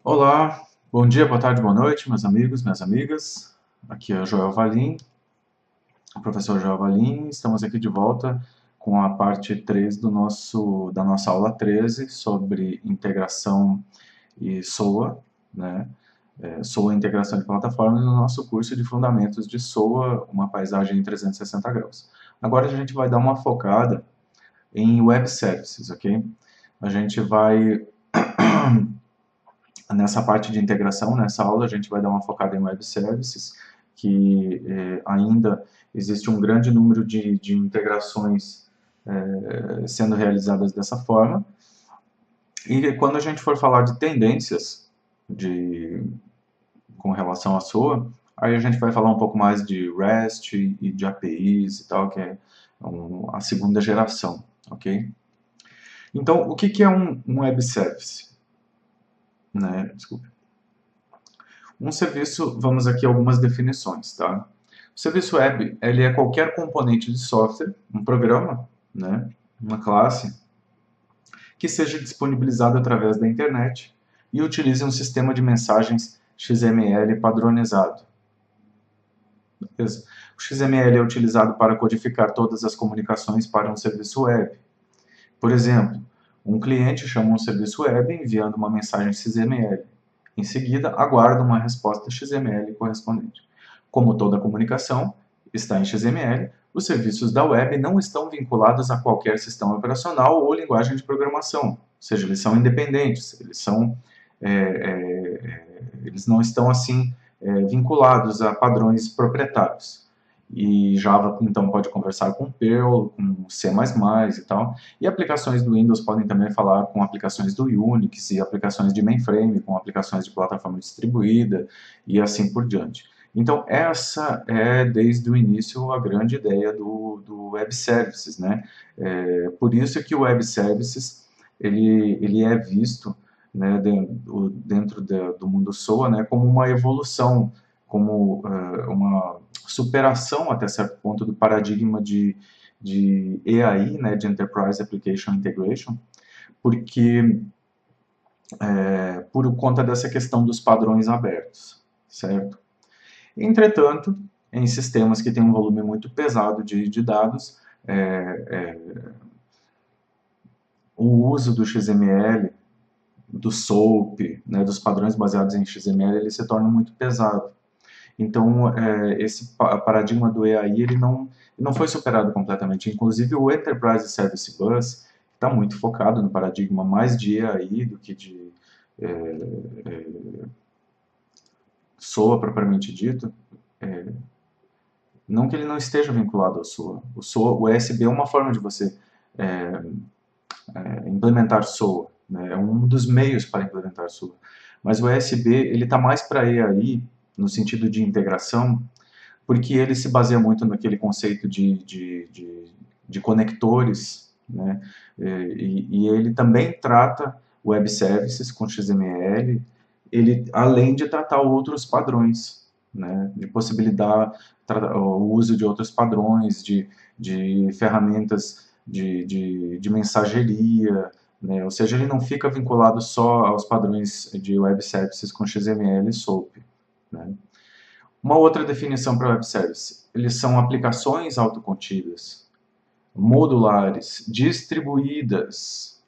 Olá, bom dia, boa tarde, boa noite, meus amigos, minhas amigas. Aqui é o Joel Valim, o professor Joel Valim. Estamos aqui de volta com a parte 3 da nossa aula 13 sobre integração e SOA, né? SOA, integração de plataformas, no nosso curso de fundamentos de SOA, uma paisagem em 360 graus. Agora a gente vai dar uma focada em web services, ok? A gente vai Nessa parte de integração, nessa aula, a gente vai dar uma focada em web services, que ainda existe um grande número de integrações sendo realizadas dessa forma. E quando a gente for falar de tendências com relação à SOA, aí a gente vai falar um pouco mais de REST e de APIs e tal, que é a segunda geração, ok? Então, o que é um web service? Né? Desculpa. Um serviço, vamos aqui a algumas definições, tá? O serviço web, ele é qualquer componente de software, um programa, né, uma classe, que seja disponibilizado através da internet e utilize um sistema de mensagens XML padronizado. Beleza? O XML é utilizado para codificar todas as comunicações para um serviço web. Por exemplo, um cliente chama um serviço web enviando uma mensagem XML. Em seguida, aguarda uma resposta XML correspondente. Como toda comunicação está em XML, os serviços da web não estão vinculados a qualquer sistema operacional ou linguagem de programação, ou seja, eles são independentes, eles não estão assim vinculados a padrões proprietários. E Java, então, pode conversar com Perl, com C++ e tal. E aplicações do Windows podem também falar com aplicações do Unix e aplicações de mainframe, com aplicações de plataforma distribuída e assim por diante. Então, essa é, desde o início, a grande ideia do Web Services, né? Por isso que o Web Services, ele é visto, né, dentro do mundo SOA, né, como uma evolução, como uma superação até certo ponto do paradigma de EAI, né, de Enterprise Application Integration, porque por conta dessa questão dos padrões abertos, certo? Entretanto, em sistemas que têm um volume muito pesado de dados, o uso do XML, do SOAP, né, dos padrões baseados em XML, ele se torna muito pesado. Então, esse paradigma do EAI ele não foi superado completamente. Inclusive, o Enterprise Service Bus está muito focado no paradigma mais de EAI do que de SOA propriamente dito. Não que ele não esteja vinculado ao SOA. O ESB é uma forma de você implementar SOA. Né? É um dos meios para implementar SOA. Mas o ESB ele está mais para EAI, no sentido de integração, porque ele se baseia muito naquele conceito de conectores, né? E ele também trata web services com XML, ele, além de tratar outros padrões, né? De possibilitar o uso de outros padrões, de ferramentas de mensageria, né? Ou seja, ele não fica vinculado só aos padrões de web services com XML e SOAP, né? Uma outra definição para web service, eles são aplicações autocontidas, modulares, distribuídas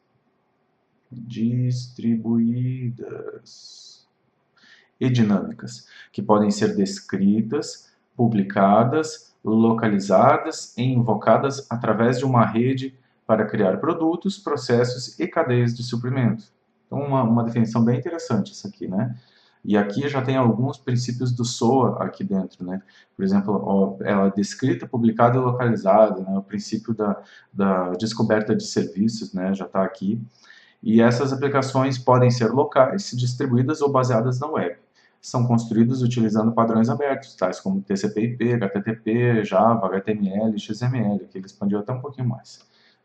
e dinâmicas, que podem ser descritas, publicadas, localizadas e invocadas através de uma rede para criar produtos, processos e cadeias de suprimento. Então, uma definição bem interessante essa aqui, né? E aqui já tem alguns princípios do SOA aqui dentro, né? Por exemplo, ela é descrita, publicada e localizada, né? O princípio da descoberta de serviços, né? Já está aqui. E essas aplicações podem ser locais, distribuídas ou baseadas na web. São construídos utilizando padrões abertos, tais como TCP/IP, HTTP, Java, HTML, XML, que ele expandiu até um pouquinho mais,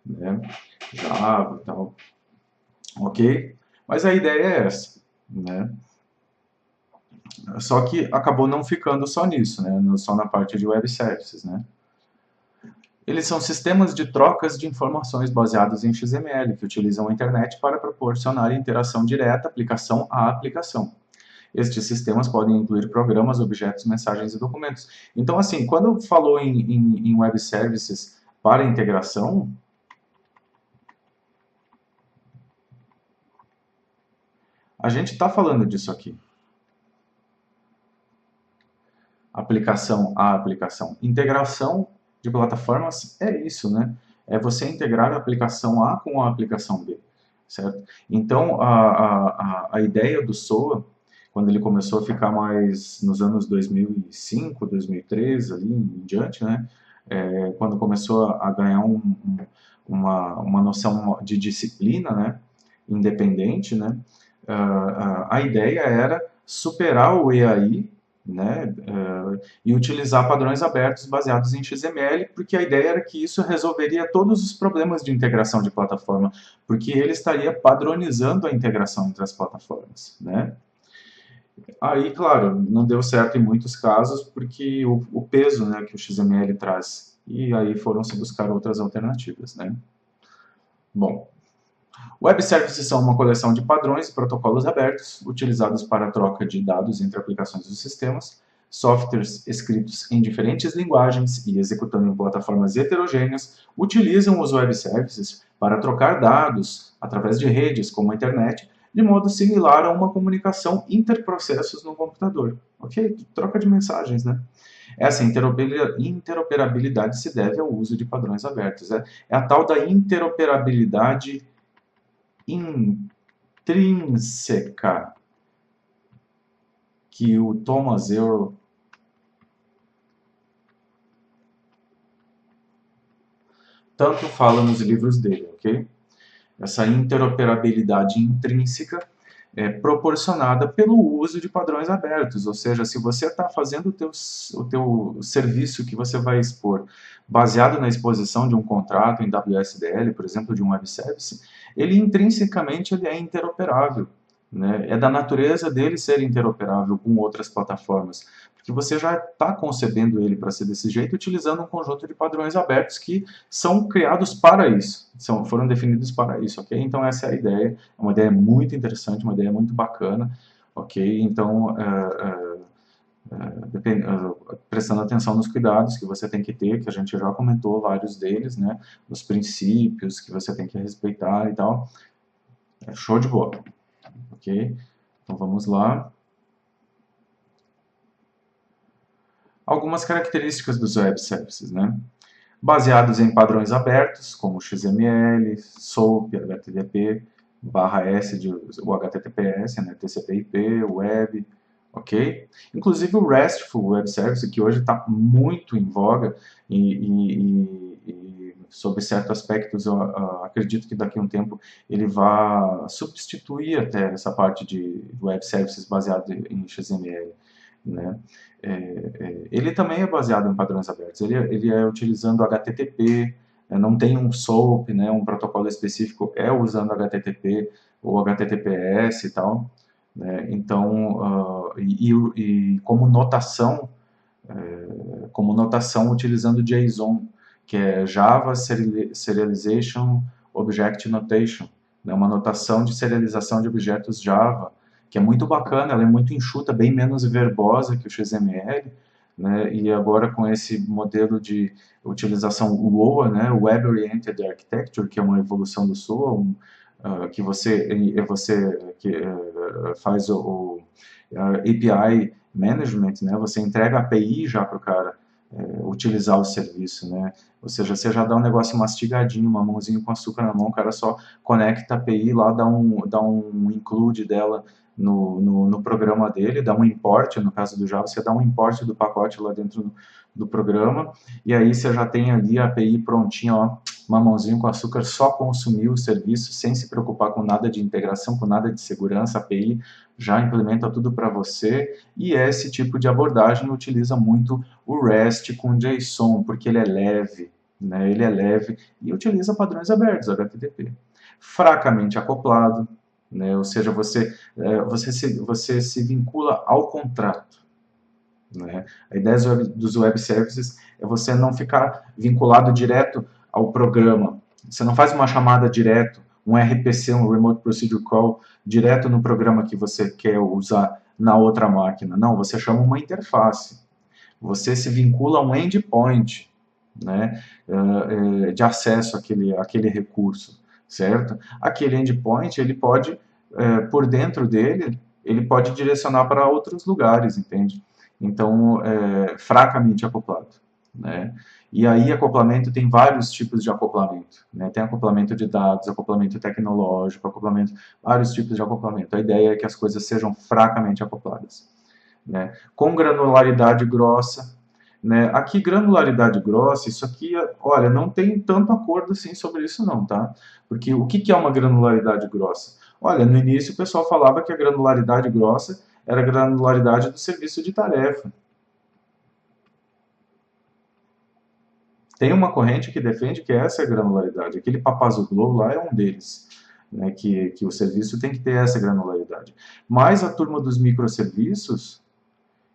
né? Java e tal. Ok? Mas a ideia é essa, né? Só que acabou não ficando só nisso, né? Só na parte de web services, né? Eles são sistemas de trocas de informações baseados em XML, que utilizam a internet para proporcionar interação direta, aplicação a aplicação. Estes sistemas podem incluir programas, objetos, mensagens e documentos. Então, assim, quando falou em web services para integração, a gente está falando disso aqui. Aplicação a aplicação. Integração de plataformas é isso, né? É você integrar a aplicação A com a aplicação B, certo? Então, a ideia do SOA, quando ele começou a ficar mais nos anos 2005, 2013, ali em diante, né? Quando começou a ganhar uma noção de disciplina, né? Independente, né? A ideia era superar o EAI, né, e utilizar padrões abertos baseados em XML, porque a ideia era que isso resolveria todos os problemas de integração de plataforma, porque ele estaria padronizando a integração entre as plataformas, né? Aí, claro, não deu certo em muitos casos, porque o peso, né, que o XML traz, e aí foram se buscar outras alternativas, né? Bom, Web Services são uma coleção de padrões e protocolos abertos, utilizados para a troca de dados entre aplicações dos sistemas, softwares escritos em diferentes linguagens e executando em plataformas heterogêneas, utilizam os Web Services para trocar dados através de redes como a internet, de modo similar a uma comunicação interprocessos no computador. Ok? Troca de mensagens, né? Essa interoperabilidade se deve ao uso de padrões abertos. É a tal da interoperabilidade intrínseca que o Thomas Earl tanto fala nos livros dele, ok? Essa interoperabilidade intrínseca é proporcionada pelo uso de padrões abertos, ou seja, se você está fazendo o teu serviço que você vai expor baseado na exposição de um contrato em WSDL, por exemplo, de um web service, ele intrinsecamente ele é interoperável, né? É da natureza dele ser interoperável com outras plataformas, porque você já está concebendo ele para ser desse jeito, utilizando um conjunto de padrões abertos que são criados para isso, foram definidos para isso, ok? Então essa é a ideia, é uma ideia muito interessante, uma ideia muito bacana, ok? Então, prestando atenção nos cuidados que você tem que ter, que a gente já comentou vários deles, né? Os princípios que você tem que respeitar e tal. Show de bola, ok? Então vamos lá. Algumas características dos web services, né? Baseados em padrões abertos, como XML, SOAP, HTTP, /S de o HTTPS, né, TCP/IP, Web, ok? Inclusive o RESTful Web Service, que hoje está muito em voga e sob certos aspectos, eu acredito que daqui a um tempo ele vai substituir até essa parte de Web Services baseado em XML, né? Ele também é baseado em padrões abertos. Ele é utilizando HTTP, não tem um SOAP, né, um protocolo específico, é usando HTTP ou HTTPS e tal. Né? Então, como notação utilizando JSON, que é Java Serialization Object Notation, né? Uma notação de serialização de objetos Java, que é muito bacana, ela é muito enxuta, bem menos verbosa que o XML, né? E agora com esse modelo de utilização WOA, né? Web Oriented Architecture, que é uma evolução do SOA, que você faz o API Management, né? Você entrega a API já para o cara utilizar o serviço, né? Ou seja, você já dá um negócio mastigadinho, uma mãozinha com açúcar na mão, o cara só conecta a API lá, dá um include dela no programa dele, dá um import, no caso do Java, você dá um import do pacote lá dentro do programa, e aí você já tem ali a API prontinha, ó, mamãozinho com açúcar, só consumir o serviço sem se preocupar com nada de integração, com nada de segurança, a API já implementa tudo para você, e esse tipo de abordagem utiliza muito o REST com JSON, porque ele é leve, né? Ele é leve e utiliza padrões abertos, HTTP. Fracamente acoplado, né? Ou seja, você se vincula ao contrato. né? A ideia dos web services é você não ficar vinculado direto ao programa. Você não faz uma chamada direto, um RPC, um Remote Procedure Call, direto no programa que você quer usar na outra máquina. Não, você chama uma interface. Você se vincula a um endpoint, né, de acesso àquele recurso, certo? Aquele endpoint, ele pode, por dentro dele, ele pode direcionar para outros lugares, entende? Então, fracamente acoplado, né? E aí, acoplamento tem vários tipos de acoplamento, né? Tem acoplamento de dados, acoplamento tecnológico, acoplamento, vários tipos de acoplamento. A ideia é que as coisas sejam fracamente acopladas, né? Com granularidade grossa, né? Aqui, granularidade grossa, isso aqui, olha, não tem tanto acordo assim sobre isso não, tá? Porque o que é uma granularidade grossa? Olha, no início o pessoal falava que a granularidade grossa era a granularidade do serviço de tarefa. Tem uma corrente que defende que essa é a granularidade. Aquele Papazoglou lá é um deles, né, que o serviço tem que ter essa granularidade. Mas a turma dos microserviços,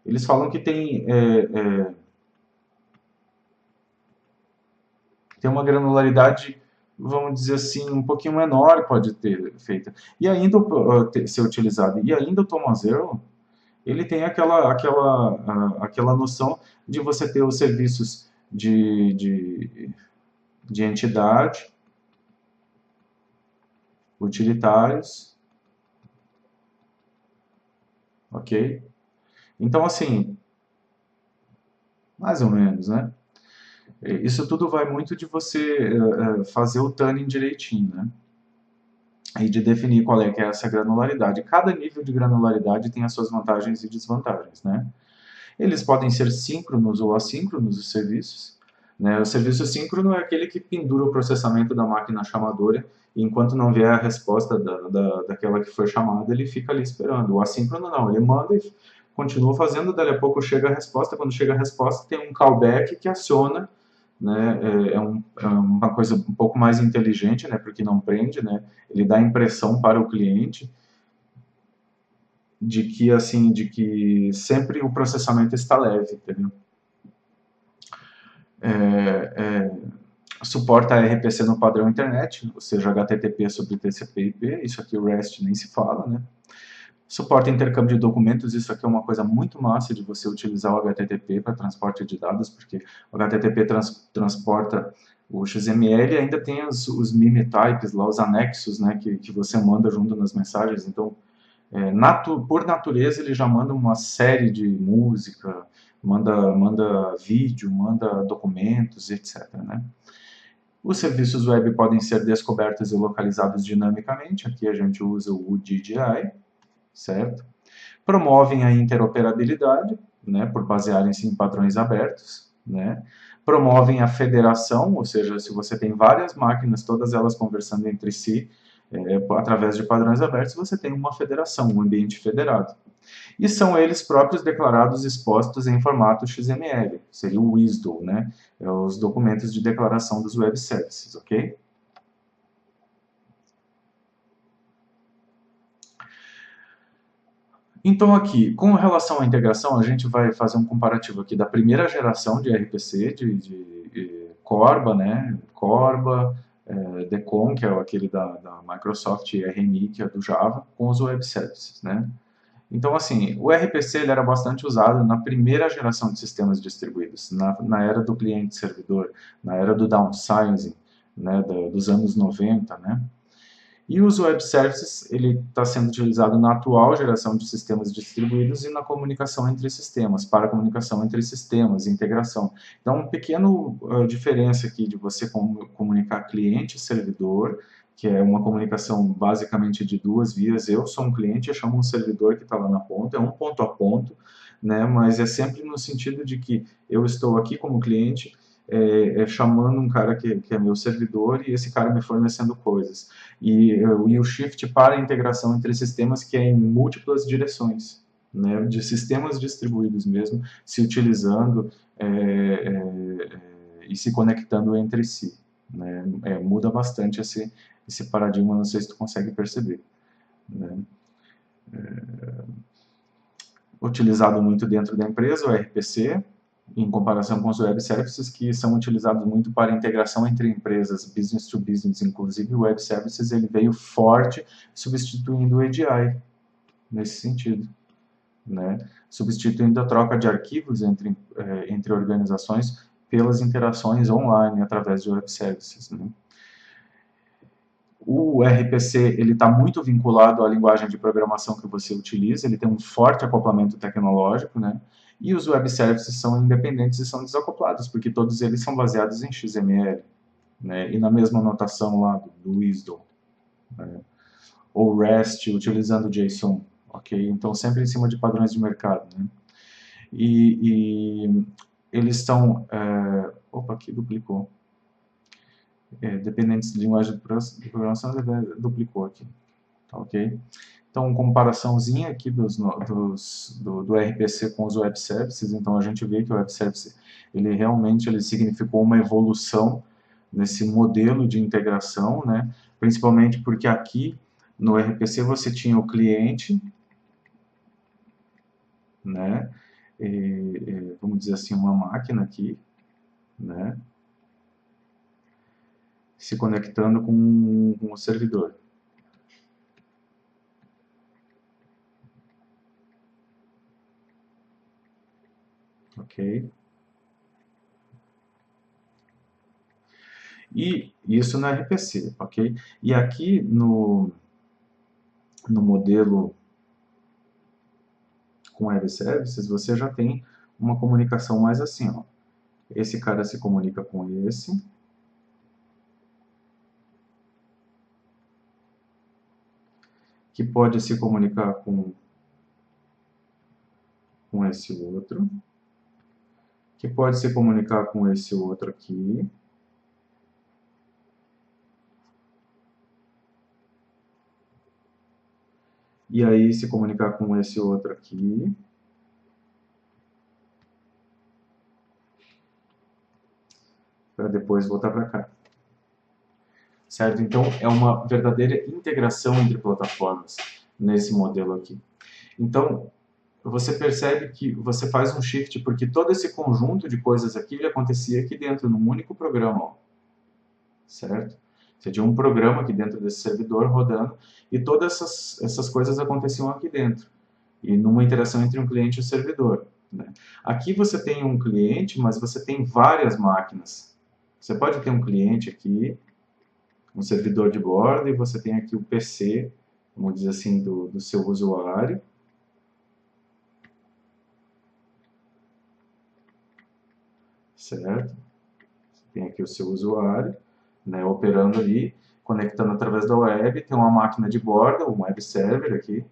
eles falam que tem uma granularidade, vamos dizer assim, um pouquinho menor pode ter feita. E ainda ser utilizado. E ainda o Thomas Zero, ele tem aquela noção de você ter os serviços de entidade, utilitários, ok? Então, assim, mais ou menos, né? Isso tudo vai muito de você fazer o tuning direitinho, né? E de definir qual é que é essa granularidade. Cada nível de granularidade tem as suas vantagens e desvantagens, né? Eles podem ser síncronos ou assíncronos, os serviços, né? O serviço síncrono é aquele que pendura o processamento da máquina chamadora e enquanto não vier a resposta daquela que foi chamada, ele fica ali esperando. O assíncrono não, ele manda e continua fazendo, dali a pouco chega a resposta, quando chega a resposta tem um callback que aciona, né? É uma coisa um pouco mais inteligente, né? Porque não prende, né? Ele dá a impressão para o cliente de que assim, de que sempre o processamento está leve, entendeu? Suporta RPC no padrão internet, ou seja, HTTP sobre TCP/IP, isso aqui o REST nem se fala, né? Suporta intercâmbio de documentos, isso aqui é uma coisa muito massa de você utilizar o HTTP para transporte de dados, porque o HTTP transporta o XML e ainda tem os mime types lá, os anexos, né, que você manda junto nas mensagens. Então, por natureza, ele já manda uma série de música, manda vídeo, manda documentos, etc. Né? Os serviços web podem ser descobertos e localizados dinamicamente, aqui a gente usa o DJI, certo? Promovem a interoperabilidade, né, por basearem-se em padrões abertos, né? Promovem a federação, ou seja, se você tem várias máquinas, todas elas conversando entre si, através de padrões abertos, você tem uma federação, um ambiente federado. E são eles próprios declarados expostos em formato XML, seria o WSDL, né? Os documentos de declaração dos web services, ok? Então aqui, com relação à integração, a gente vai fazer um comparativo aqui da primeira geração de RPC, de Corba, né? Corba, Decon, que é aquele da Microsoft, e RMI, que é do Java, com os web services, né? Então, assim, o RPC ele era bastante usado na primeira geração de sistemas distribuídos, na era do cliente-servidor, na era do downsizing, né, dos anos 90, né? E os web services, ele está sendo utilizado na atual geração de sistemas distribuídos e na comunicação entre sistemas, para comunicação entre sistemas, integração. Então, uma pequena diferença aqui de você comunicar cliente e servidor, que é uma comunicação basicamente de duas vias. Eu sou um cliente, eu chamo um servidor que está lá na ponta, é um ponto a ponto, né? Mas é sempre no sentido de que eu estou aqui como cliente, chamando um cara que é meu servidor e esse cara me fornecendo coisas. E o shift para a integração entre sistemas que é em múltiplas direções, né, de sistemas distribuídos mesmo, se utilizando e se conectando entre si. Né, muda bastante esse paradigma, não sei se tu consegue perceber. Né. utilizado muito dentro da empresa, o RPC, em comparação com os web services, que são utilizados muito para integração entre empresas, business to business. Inclusive, o web services ele veio forte, substituindo o EDI, nesse sentido, né? Substituindo a troca de arquivos entre organizações pelas interações online através de web services, né? O RPC ele está muito vinculado à linguagem de programação que você utiliza, ele tem um forte acoplamento tecnológico, né? E os web services são independentes e são desacoplados, porque todos eles são baseados em XML, né? E na mesma notação lá do WSDL, né? Ou REST utilizando JSON, ok? Então sempre em cima de padrões de mercado, né? E eles estão... opa, aqui duplicou. Dependentes de linguagem de programação, duplicou aqui, tá, ok? Então, comparaçãozinha aqui do RPC com os web services. Então, a gente vê que o web service, ele realmente significou uma evolução nesse modelo de integração, né? Principalmente porque aqui no RPC você tinha o cliente, né? Vamos dizer assim, uma máquina aqui, né? Se conectando com o servidor. Ok? E isso no RPC, ok? E aqui no modelo com web services, você já tem uma comunicação mais assim, ó. Esse cara se comunica com esse. Que pode se comunicar com esse outro, que pode se comunicar com esse outro aqui, e aí se comunicar com esse outro aqui, para depois voltar para cá. Certo? Então, é uma verdadeira integração entre plataformas nesse modelo aqui. Então, você percebe que você faz um shift, porque todo esse conjunto de coisas aqui, ele acontecia aqui dentro, num único programa, ó. Certo? Você tinha um programa aqui dentro desse servidor rodando, e todas essas coisas aconteciam aqui dentro, e numa interação entre um cliente e o servidor, né? Aqui você tem um cliente, mas você tem várias máquinas. Você pode ter um cliente aqui, um servidor de bordo, e você tem aqui o PC, vamos dizer assim, do seu usuário. Certo? Você tem aqui o seu usuário, né, operando ali, conectando através da web, tem uma máquina de bordo, um web server aqui.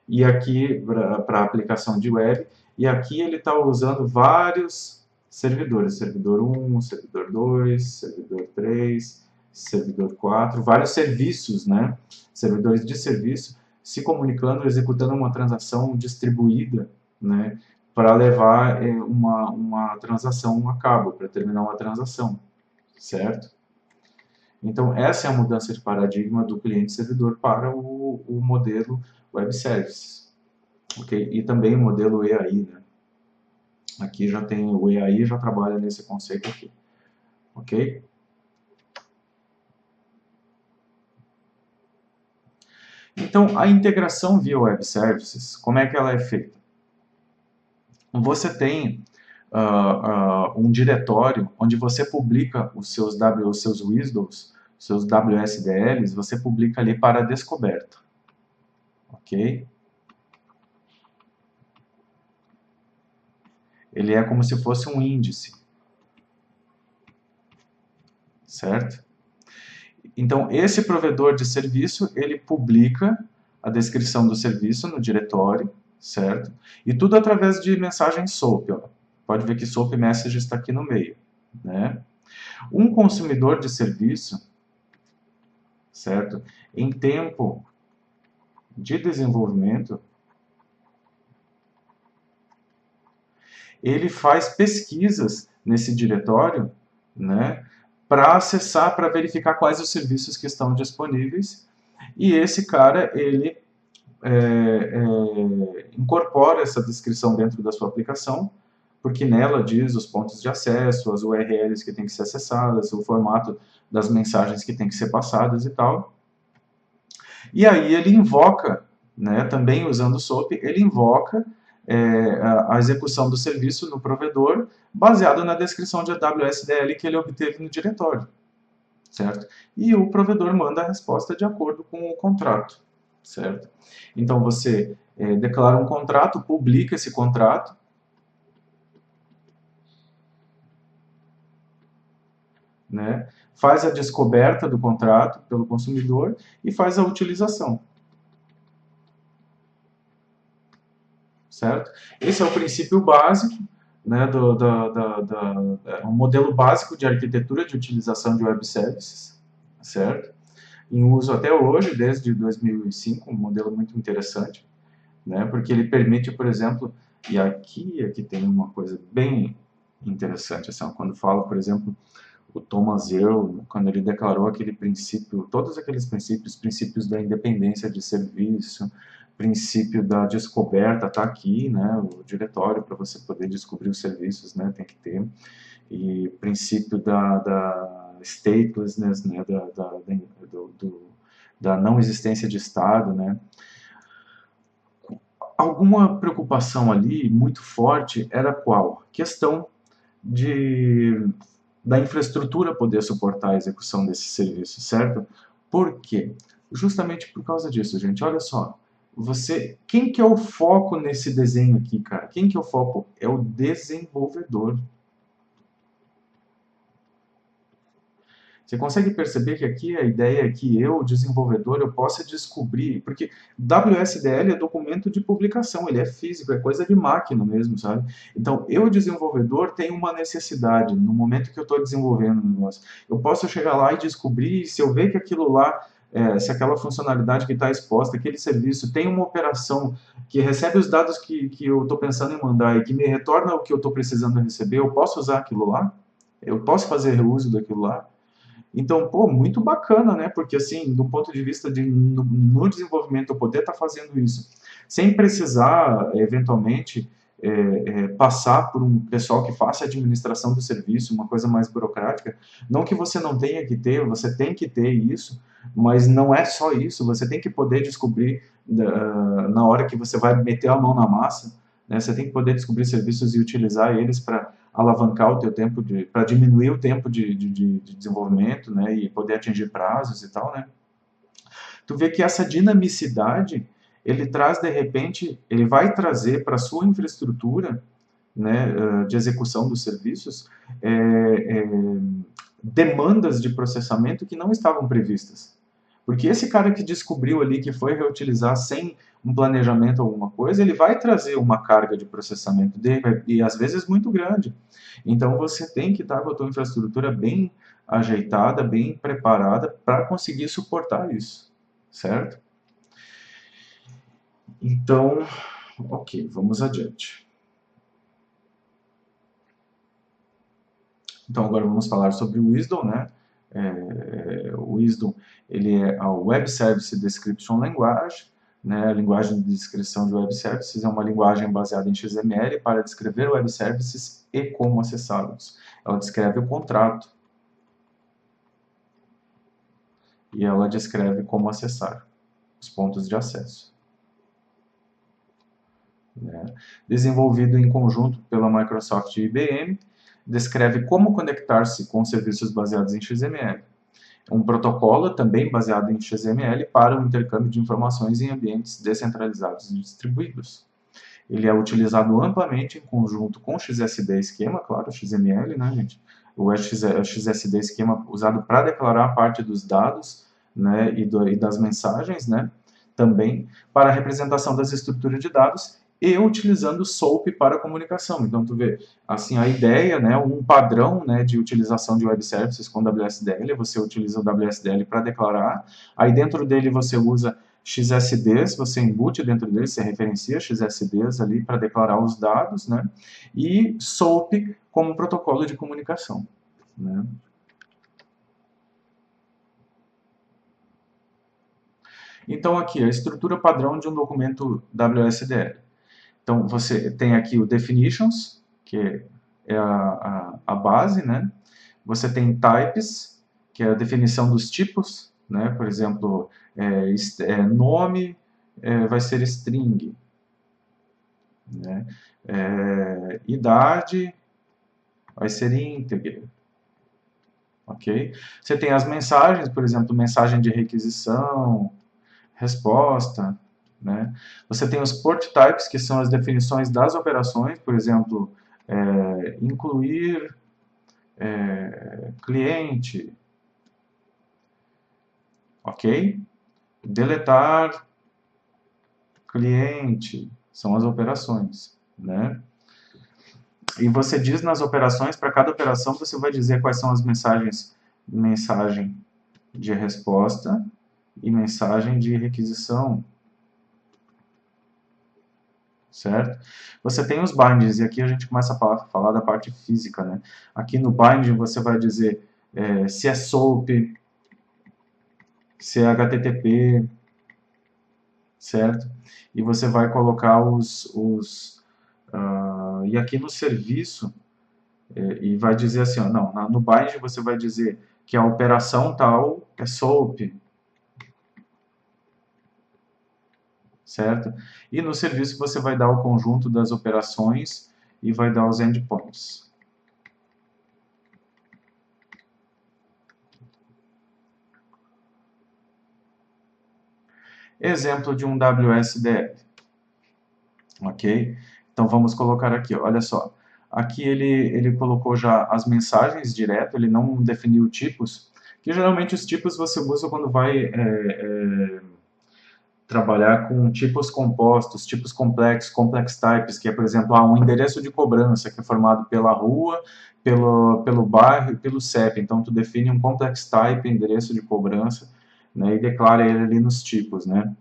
E aqui, para aplicação de web, e aqui ele está usando vários servidores, servidor 1, servidor 2, servidor 3, servidor 4, vários serviços, né? Servidores de serviço se comunicando, executando uma transação distribuída, né? Para levar uma transação a cabo, para terminar uma transação, certo? Então, essa é a mudança de paradigma do cliente-servidor para o modelo web services. Okay? E também o modelo EAI, né? Aqui já tem o EAI, já trabalha nesse conceito aqui, ok? Então, a integração via web services, como é que ela é feita? Você tem um diretório onde você publica os seus WSDLs, seus WSDLs, você publica ali para descoberta, ok? Ele é como se fosse um índice, certo? Então, esse provedor de serviço, ele publica a descrição do serviço no diretório, certo? E tudo através de mensagem SOAP, ó. Pode ver que SOAP Message está aqui no meio, né? Um consumidor de serviço, certo? Em tempo de desenvolvimento, ele faz pesquisas nesse diretório, né, para acessar, para verificar quais os serviços que estão disponíveis, e esse cara, ele incorpora essa descrição dentro da sua aplicação, porque nela diz os pontos de acesso, as URLs que têm que ser acessadas, o formato das mensagens que têm que ser passadas e tal. E aí ele invoca, né, também usando o SOAP, ele invoca a execução do serviço no provedor baseado na descrição de AWS-DL que ele obteve no diretório, certo? E o provedor manda a resposta de acordo com o contrato, certo? Então você declara um contrato, publica esse contrato, né? Faz a descoberta do contrato pelo consumidor e faz a utilização. Certo? Esse é o princípio básico, né, um modelo básico de arquitetura de utilização de web services, certo? Em uso até hoje, desde 2005, um modelo muito interessante, né, porque ele permite, por exemplo, e aqui tem uma coisa bem interessante, assim, quando fala, por exemplo, o Thomas Earle, quando ele declarou aquele princípio, todos aqueles princípios da independência de serviço, princípio da descoberta, está aqui, né, o diretório para você poder descobrir os serviços, né, tem que ter, e princípio da statelessness, né, da não existência de Estado, né. Alguma preocupação ali muito forte era qual? Questão da infraestrutura poder suportar a execução desse serviço, certo? Por quê? Justamente por causa disso, gente. Olha só, quem que é o foco nesse desenho aqui, cara? Quem que é o foco? É o desenvolvedor. Você consegue perceber que aqui a ideia é que eu, desenvolvedor, eu possa descobrir, porque WSDL é documento de publicação, ele é físico, é coisa de máquina mesmo, sabe? Então, eu, desenvolvedor, tenho uma necessidade, no momento que eu estou desenvolvendo o negócio. Eu posso chegar lá e descobrir, se eu ver que aquilo lá, se aquela funcionalidade que está exposta, aquele serviço tem uma operação que recebe os dados que eu estou pensando em mandar e que me retorna o que eu estou precisando receber, eu posso usar aquilo lá? Eu posso fazer reuso daquilo lá? Então, pô, muito bacana, né? Porque, assim, do ponto de vista no desenvolvimento, eu poder estar fazendo isso, sem precisar, eventualmente, passar por um pessoal que faça a administração do serviço, uma coisa mais burocrática. Não que você não tenha que ter, você tem que ter isso, mas não é só isso, você tem que poder descobrir, na hora que você vai meter a mão na massa, né? Você tem que poder descobrir serviços e utilizar eles para alavancar o teu tempo, para diminuir o tempo de desenvolvimento, né, e poder atingir prazos e tal, né. Tu vê que essa dinamicidade, ele traz, de repente, ele vai trazer para a sua infraestrutura, né, de execução dos serviços, demandas de processamento que não estavam previstas. Porque esse cara que descobriu ali que foi reutilizar sem um planejamento alguma coisa, ele vai trazer uma carga de processamento dele, e às vezes muito grande. Então você tem que estar com a tua infraestrutura bem ajeitada, bem preparada para conseguir suportar isso, certo? Então, ok, vamos adiante. Então agora vamos falar sobre o Wisdom, né? O Wisdom, ele é a Web Service Description Language, né? A linguagem de descrição de Web Services é uma linguagem baseada em XML para descrever Web Services e como acessá-los. Ela descreve o contrato e ela descreve como acessar os pontos de acesso. Né? Desenvolvido em conjunto pela Microsoft e IBM, descreve como conectar-se com serviços baseados em XML. Um protocolo também baseado em XML para o intercâmbio de informações em ambientes descentralizados e distribuídos. Ele é utilizado amplamente em conjunto com o XSD Schema, claro, XML, né, gente? O XSD Schema usado para declarar parte dos dados, né, e das mensagens, né, também para a representação das estruturas de dados e utilizando o SOAP para a comunicação. Então, tu vê, assim, a ideia, né, um padrão, né, de utilização de web services com WSDL, você utiliza o WSDL para declarar, aí dentro dele você usa XSDs, você embute dentro dele, você referencia XSDs ali para declarar os dados, né, e SOAP como protocolo de comunicação, né. Então aqui, a estrutura padrão de um documento WSDL. Então você tem aqui o definitions, que é a base, né? Você tem types, que é a definição dos tipos, né? Por exemplo, nome vai ser string, né? Idade vai ser integer, ok? Você tem as mensagens, por exemplo, mensagem de requisição, resposta, né? Você tem os port types, que são as definições das operações, por exemplo, incluir cliente, ok? Deletar cliente, são as operações, né? E você diz nas operações, para cada operação, você vai dizer quais são as mensagens, mensagem de resposta e mensagem de requisição, certo? Você tem os bindings, e aqui a gente começa a falar da parte física, né? Aqui no binding você vai dizer se é SOAP, se é HTTP, certo? E você vai colocar e aqui no serviço, e vai dizer assim, ó, não, no bind você vai dizer que a operação tal é SOAP, certo? E no serviço você vai dar o conjunto das operações e vai dar os endpoints. Exemplo de um WSDL, ok? Então vamos colocar aqui, ó, olha só. Aqui ele colocou já as mensagens direto, ele não definiu tipos, que geralmente os tipos você usa quando vai trabalhar com tipos compostos, tipos complexos, complex types, que é, por exemplo, um endereço de cobrança, que é formado pela rua, pelo bairro e pelo CEP. Então, tu define um complex type, endereço de cobrança, né, e declara ele ali nos tipos, né.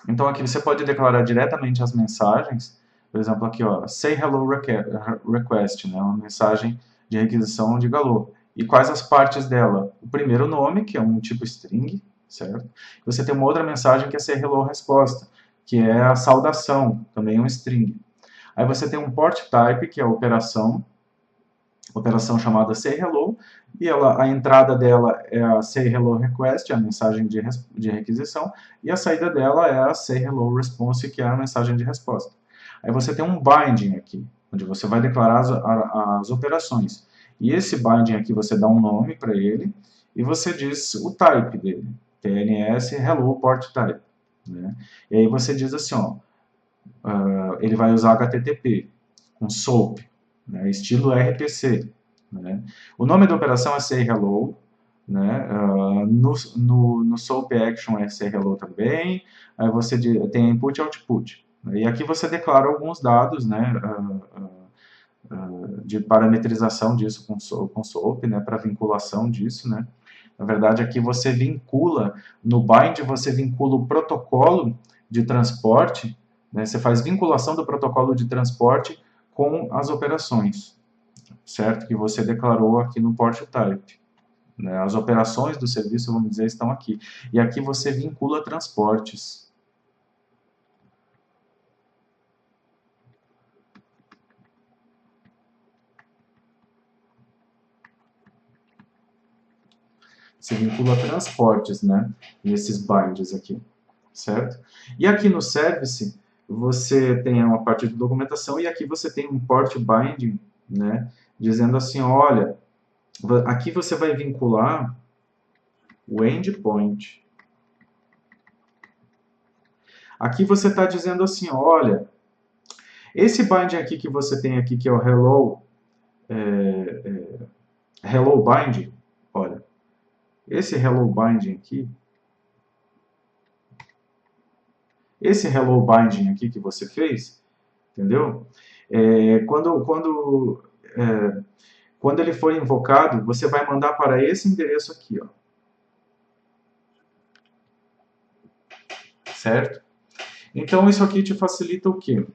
Então, aqui você pode declarar diretamente as mensagens, por exemplo, aqui, ó, say hello request, né, uma mensagem de requisição de galô. E quais as partes dela? O primeiro nome, que é um tipo string, certo? Você tem uma outra mensagem que é say hello resposta, que é a saudação, também um string. Aí você tem um port type, que é a operação chamada say hello, e a entrada dela é a say hello request, a mensagem de requisição, e a saída dela é a say hello response, que é a mensagem de resposta. Aí você tem um binding aqui, onde você vai declarar as operações. E esse binding aqui você dá um nome para ele, e você diz o type dele, TNS hello port type, né? E aí você diz assim, ó, ele vai usar HTTP, com SOAP, né, estilo RPC. Né? O nome da operação é say hello, né? No SOAP Action é say hello também, aí você tem input e output. Né? E aqui você declara alguns dados, né, de parametrização disso com SOAP, né, para vinculação disso, né. Na verdade, aqui você vincula, no bind você vincula o protocolo de transporte, né, você faz vinculação do protocolo de transporte com as operações, certo? Que você declarou aqui no port type. Né? As operações do serviço, vamos dizer, estão aqui. E aqui você vincula transportes. Você vincula transportes, né? Nesses binds aqui, certo? E aqui no service, você tem uma parte de documentação e aqui você tem um port binding, né? Dizendo assim, olha, aqui você vai vincular o endpoint. Aqui você está dizendo assim, olha, esse bind aqui que você tem aqui, que é o hello, hello bind, olha, esse hello binding aqui, esse hello binding aqui que você fez, entendeu? Quando ele for invocado, você vai mandar para esse endereço aqui, ó. Certo? Então, isso aqui te facilita o quê?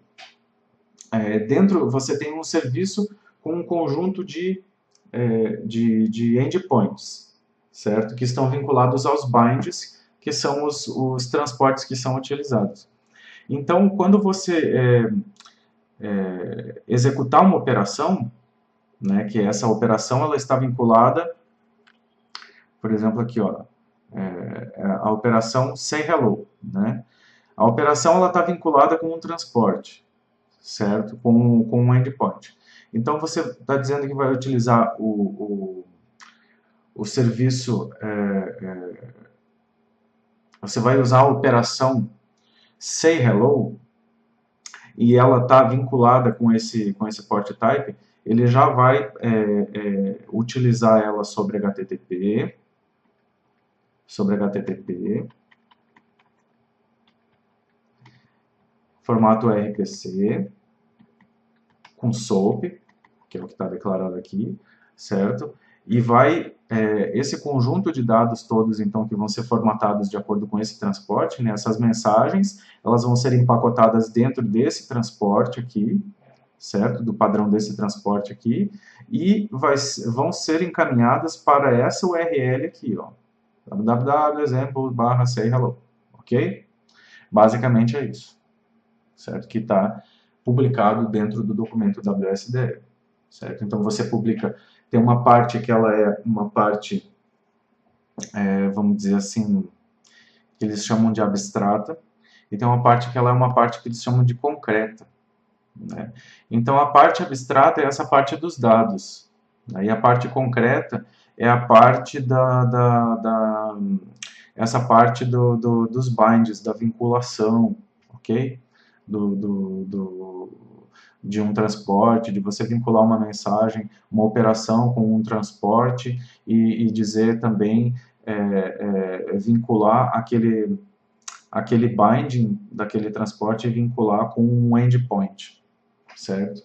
Dentro, você tem um serviço com um conjunto de endpoints, certo? Que estão vinculados aos binds que são os transportes que são utilizados. Então, quando você executar uma operação, né, que essa operação ela está vinculada, por exemplo, aqui, ó, a operação say hello, né? A operação ela está vinculada com um transporte, certo? Com um endpoint. Então, você está dizendo que vai utilizar o serviço, você vai usar a operação say hello, e ela está vinculada com esse port type, ele já vai utilizar ela sobre HTTP, formato RPC, com SOAP, que é o que está declarado aqui, certo? E vai, esse conjunto de dados todos, então, que vão ser formatados de acordo com esse transporte, né, essas mensagens, elas vão ser empacotadas dentro desse transporte aqui, certo? Do padrão desse transporte aqui, e vão ser encaminhadas para essa URL aqui, ó, www.example/sayhello, ok? Basicamente é isso, certo? Que está publicado dentro do documento WSDL, certo? Então você publica, tem uma parte que ela é uma parte, vamos dizer assim, que eles chamam de abstrata, e tem uma parte que ela é uma parte que eles chamam de concreta, né? Então a parte abstrata é essa parte dos dados, né? E a parte concreta é a parte essa parte dos binds, da vinculação, ok? De um transporte, de você vincular uma mensagem, uma operação com um transporte e dizer também, vincular aquele binding daquele transporte e vincular com um endpoint, certo?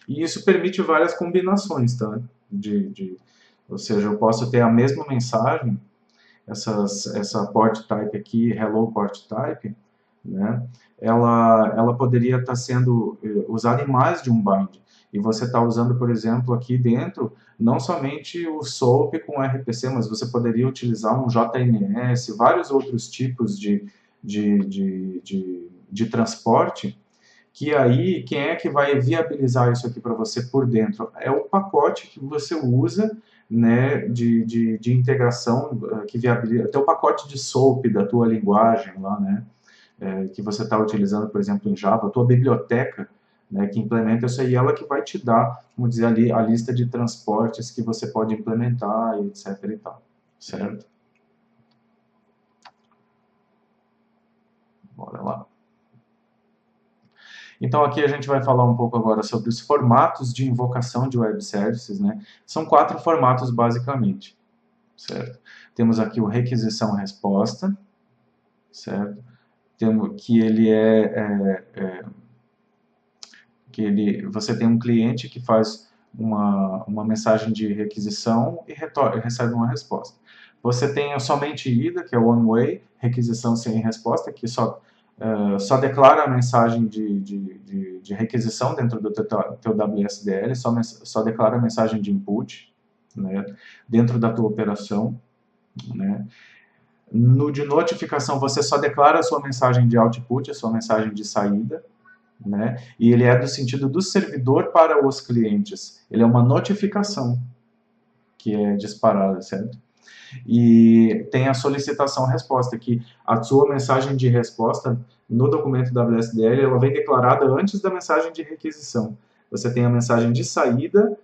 E isso permite várias combinações, tá? Ou seja, eu posso ter a mesma mensagem, essa port type aqui, hello port type, né? Ela poderia estar sendo usada em mais de um bind. E você está usando, por exemplo, aqui dentro, não somente o SOAP com RPC, mas você poderia utilizar um JMS, vários outros tipos de transporte, que aí, quem é que vai viabilizar isso aqui para você por dentro? É o pacote que você usa, né, de integração, que viabiliza, até o pacote de SOAP da tua linguagem lá, né, que você está utilizando, por exemplo, em Java, a tua biblioteca, né, que implementa isso aí, ela que vai te dar, vamos dizer ali, a lista de transportes que você pode implementar, e etc e tal, certo? Bora lá. Então aqui a gente vai falar um pouco agora sobre os formatos de invocação de web services, né? São 4 formatos basicamente, certo? Temos aqui o requisição-resposta, certo? Temos que ele você tem um cliente que faz uma mensagem de requisição e recebe uma resposta. Você tem somente ida, que é one way, requisição sem resposta, que só declara a mensagem de requisição dentro do teu WSDL, só declara a mensagem de input, né, dentro da tua operação, né. No de notificação, você só declara a sua mensagem de output, a sua mensagem de saída, né, e ele é do sentido do servidor para os clientes. Ele é uma notificação que é disparada, certo? E tem a solicitação-resposta, que a sua mensagem de resposta no documento WSDL, ela vem declarada antes da mensagem de requisição. Você tem a mensagem de saída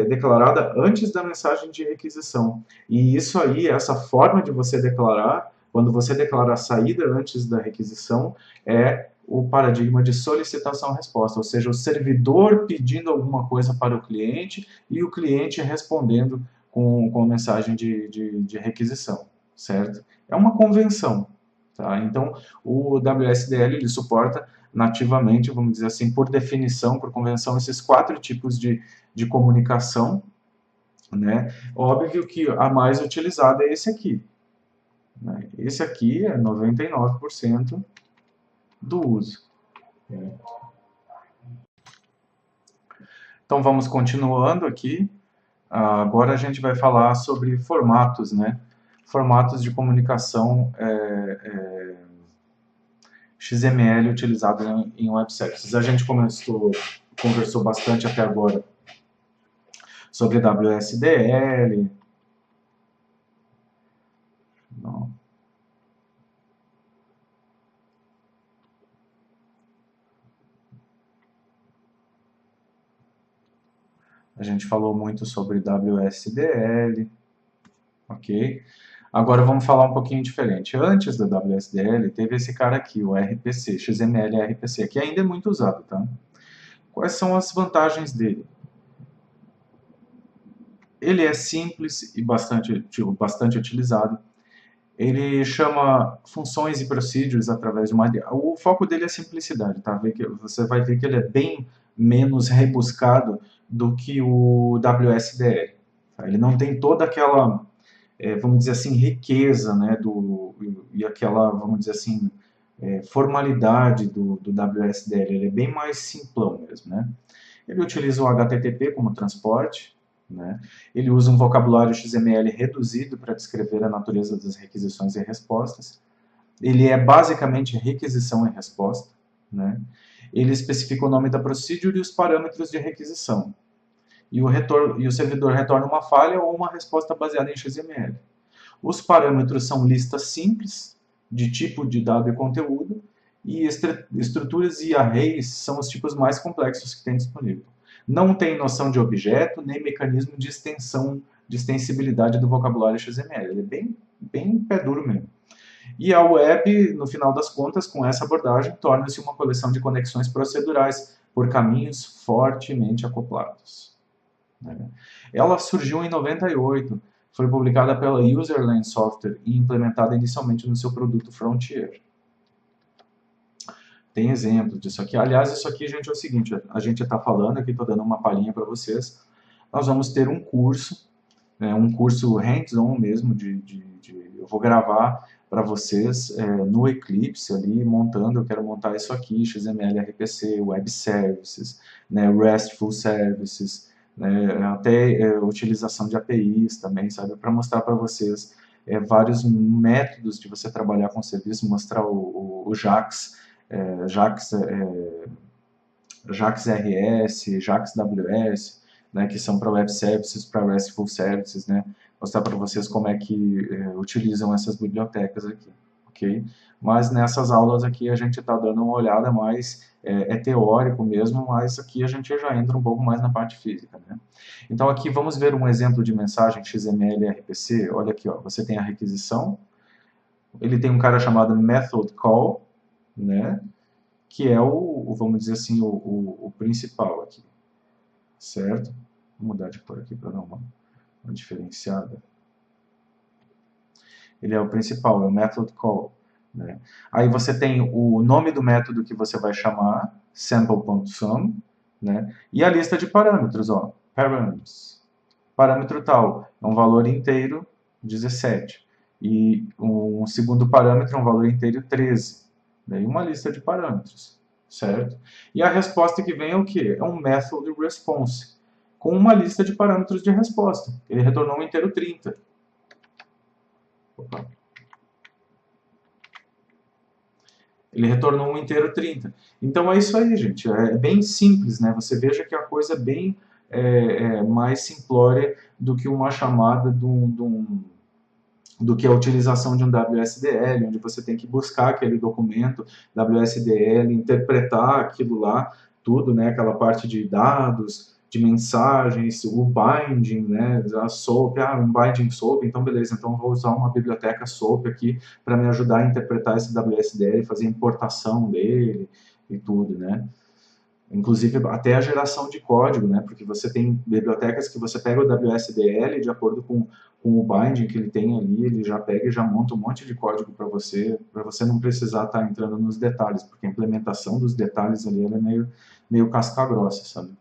declarada antes da mensagem de requisição. E isso aí, essa forma de você declarar, quando você declara a saída antes da requisição, é o paradigma de solicitação-resposta, ou seja, o servidor pedindo alguma coisa para o cliente e o cliente respondendo com a mensagem de requisição, certo? É uma convenção, tá? Então, o WSDL, ele suporta nativamente, vamos dizer assim, por definição, por convenção, esses 4 tipos de comunicação, né? Óbvio que a mais utilizada é esse aqui, né? Esse aqui é 99% do uso, né? Então, vamos continuando aqui. Agora a gente vai falar sobre formatos, né? formatos de comunicação XML utilizado em web services. A gente conversou bastante até agora sobre WSDL. Não. A gente falou muito sobre WSDL, ok? Agora vamos falar um pouquinho diferente. Antes da WSDL, teve esse cara aqui, o RPC, XML RPC, que ainda é muito usado, tá? Quais são as vantagens dele? Ele é simples e bastante utilizado. Ele chama funções e procedures através de uma... O foco dele é a simplicidade, tá? Você vai ver que ele é bem menos rebuscado do que o WSDL. Tá? Ele não tem toda aquela, vamos dizer assim, riqueza, né? E aquela, vamos dizer assim, formalidade do WSDL. Ele é bem mais simplão mesmo, né? Ele utiliza o HTTP como transporte, né? Ele usa um vocabulário XML reduzido para descrever a natureza das requisições e respostas. Ele é basicamente requisição e resposta, né? Ele especifica o nome da procedure e os parâmetros de requisição. E o servidor retorna uma falha ou uma resposta baseada em XML. Os parâmetros são listas simples, de tipo de dado e conteúdo, e estruturas e arrays são os tipos mais complexos que tem disponível. Não tem noção de objeto, nem mecanismo de extensibilidade do vocabulário XML. Ele é bem pé duro mesmo. E a web, no final das contas, com essa abordagem, torna-se uma coleção de conexões procedurais por caminhos fortemente acoplados. Ela surgiu em 98, foi publicada pela Userland Software e implementada inicialmente no seu produto Frontier. Tem exemplos disso aqui. Aliás, isso aqui, gente, é o seguinte, a gente está falando aqui, estou dando uma palhinha para vocês. Nós vamos ter um curso hands-on mesmo, eu vou gravar para vocês no Eclipse ali, montando, eu quero montar isso aqui, XML, RPC, Web Services, né, RESTful Services, né, até utilização de APIs também, sabe, para mostrar para vocês vários métodos de você trabalhar com o serviço, mostrar o JAX, JAX RS, JAX WS, né, que são para Web Services, para RESTful Services, né, mostrar para vocês como é que utilizam essas bibliotecas aqui, ok? Mas nessas aulas aqui a gente está dando uma olhada mais, teórico mesmo, mas aqui a gente já entra um pouco mais na parte física, né? Então aqui vamos ver um exemplo de mensagem XML RPC, olha aqui, ó, você tem a requisição, ele tem um cara chamado method call, né, que é vamos dizer assim, o principal aqui, certo? Vou mudar de cor aqui para dar uma diferenciada. Ele é o principal, é o method call, né? Aí você tem o nome do método que você vai chamar, sample.sum, né? E a lista de parâmetros, ó, params. Parâmetro tal, é um valor inteiro, 17. E um segundo parâmetro é um valor inteiro, 13. Daí uma lista de parâmetros, certo? E a resposta que vem é o quê? É um method response, com uma lista de parâmetros de resposta. Ele retornou um inteiro 30. Opa. Ele retornou um inteiro 30. Então é isso aí, gente. É bem simples, né? Você veja que a coisa é bem mais simplória do que uma chamada do que a utilização de um WSDL, onde você tem que buscar aquele documento WSDL, interpretar aquilo lá, tudo, né, aquela parte de dados, de mensagens, o binding, né, a SOAP, um binding SOAP, então beleza, então eu vou usar uma biblioteca SOAP aqui para me ajudar a interpretar esse WSDL, fazer a importação dele e tudo, né. Inclusive até a geração de código, né? Porque você tem bibliotecas que você pega o WSDL de acordo com o binding que ele tem ali, ele já pega e já monta um monte de código para você não precisar estar entrando nos detalhes, porque a implementação dos detalhes ali ela é meio casca grossa, sabe?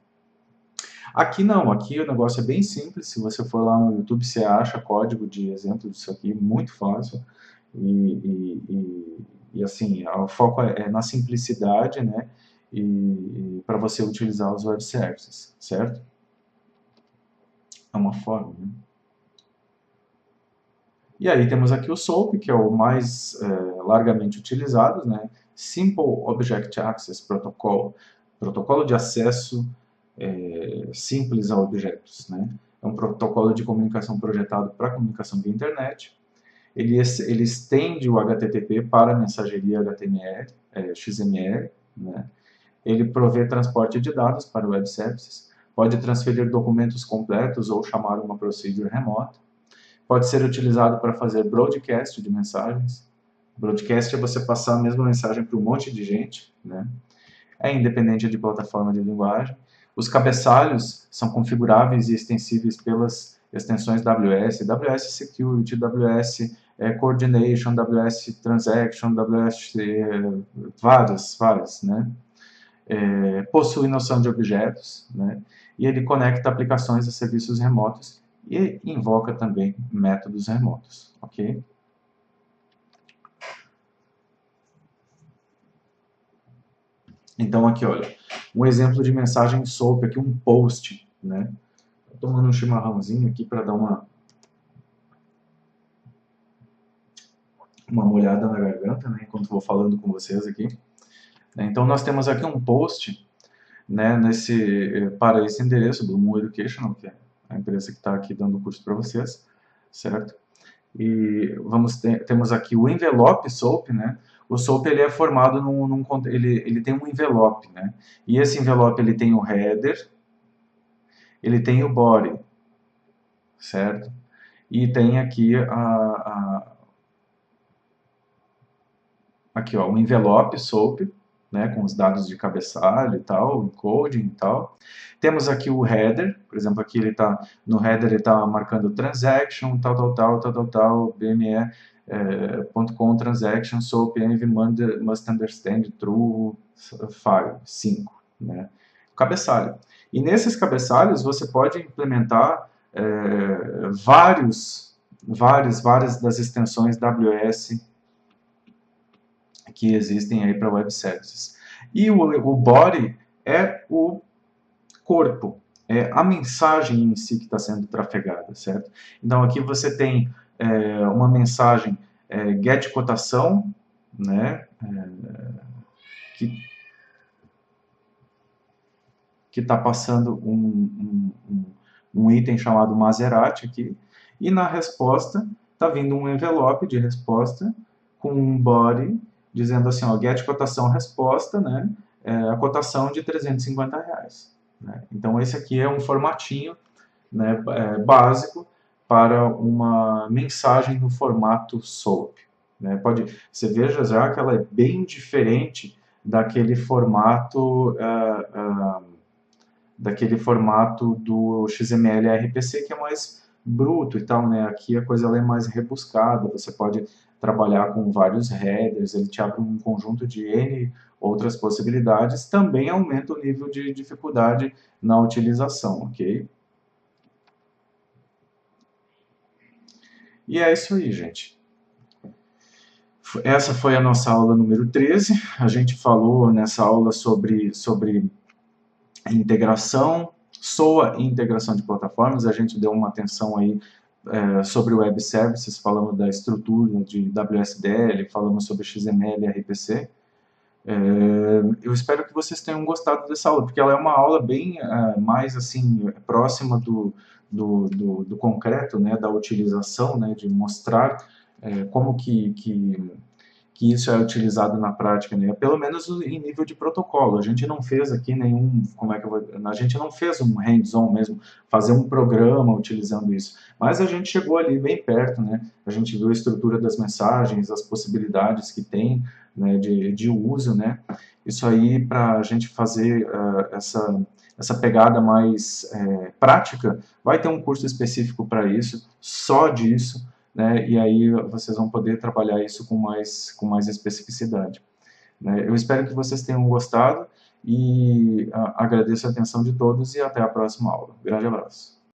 Aqui não, aqui o negócio é bem simples, se você for lá no YouTube você acha código de exemplo disso aqui, muito fácil, e assim, o foco é na simplicidade, né? E para você utilizar os web services, certo? É uma forma, né? E aí temos aqui o SOAP, que é o mais largamente utilizado, né? Simple Object Access Protocol, protocolo de acesso simples a objetos, né? É um protocolo de comunicação projetado para comunicação via internet. Ele estende o HTTP para a mensageria HTML, XML, né? Ele provê transporte de dados para web services, pode transferir documentos completos ou chamar uma procedure remota, pode ser utilizado para fazer broadcast de mensagens. Broadcast é você passar a mesma mensagem para um monte de gente, né? É independente de plataforma de linguagem. Os cabeçalhos são configuráveis e extensíveis pelas extensões WS, WS Security, WS Coordination, WS Transaction, WS várias, né? Possui noção de objetos, né? E ele conecta aplicações a serviços remotos e invoca também métodos remotos, ok? Então aqui, olha, um exemplo de mensagem SOAP aqui, um post, né? Tô tomando um chimarrãozinho aqui para dar uma molhada na garganta, né? Enquanto vou falando com vocês aqui. Então nós temos aqui um post, né? Para esse endereço do Moon Educational, que é a empresa que está aqui dando o curso para vocês, certo? E temos aqui o envelope SOAP, né? O SOAP ele é formado ele tem um envelope, né? E esse envelope ele tem o header, ele tem o body, certo? E tem aqui aqui ó, o envelope SOAP, né? Com os dados de cabeçalho e tal, encoding e tal. Temos aqui o header, por exemplo, aqui ele tá no header ele está marcando transaction, tal, BME .com transaction, SOAP env must understand true file 5, né? Cabeçalho. E nesses cabeçalhos você pode implementar várias das extensões WS que existem aí para web services. E o body é o corpo, é a mensagem em si que está sendo trafegada, certo? Então aqui você tem uma mensagem get cotação, né? Que está passando um item chamado Maserati aqui, e na resposta está vindo um envelope de resposta com um body dizendo assim, ó, get cotação resposta, né? A cotação de R$350. Né? Então esse aqui é um formatinho, né, básico para uma mensagem no formato SOAP. Né? Você veja já que ela é bem diferente daquele formato do XML RPC, que é mais bruto e tal, né? Aqui a coisa é mais rebuscada, você pode trabalhar com vários headers, ele te abre um conjunto de N outras possibilidades, também aumenta o nível de dificuldade na utilização, ok? E é isso aí, gente. Essa foi a nossa aula número 13. A gente falou nessa aula sobre integração, SOA e integração de plataformas. A gente deu uma atenção aí sobre web services, falamos da estrutura de WSDL, falamos sobre XML e RPC. Eu espero que vocês tenham gostado dessa aula, porque ela é uma aula bem mais assim próxima do concreto, né, da utilização, né, de mostrar como que isso é utilizado na prática, né? Pelo menos em nível de protocolo. A gente não fez aqui a gente não fez um hands-on mesmo, fazer um programa utilizando isso. Mas a gente chegou ali bem perto, né? A gente viu a estrutura das mensagens, as possibilidades que tem, né, de uso, né? Isso aí, para a gente fazer essa pegada mais prática, vai ter um curso específico para isso, só disso, né, e aí vocês vão poder trabalhar isso com mais especificidade. Né? Eu espero que vocês tenham gostado e agradeço a atenção de todos e até a próxima aula. Grande abraço.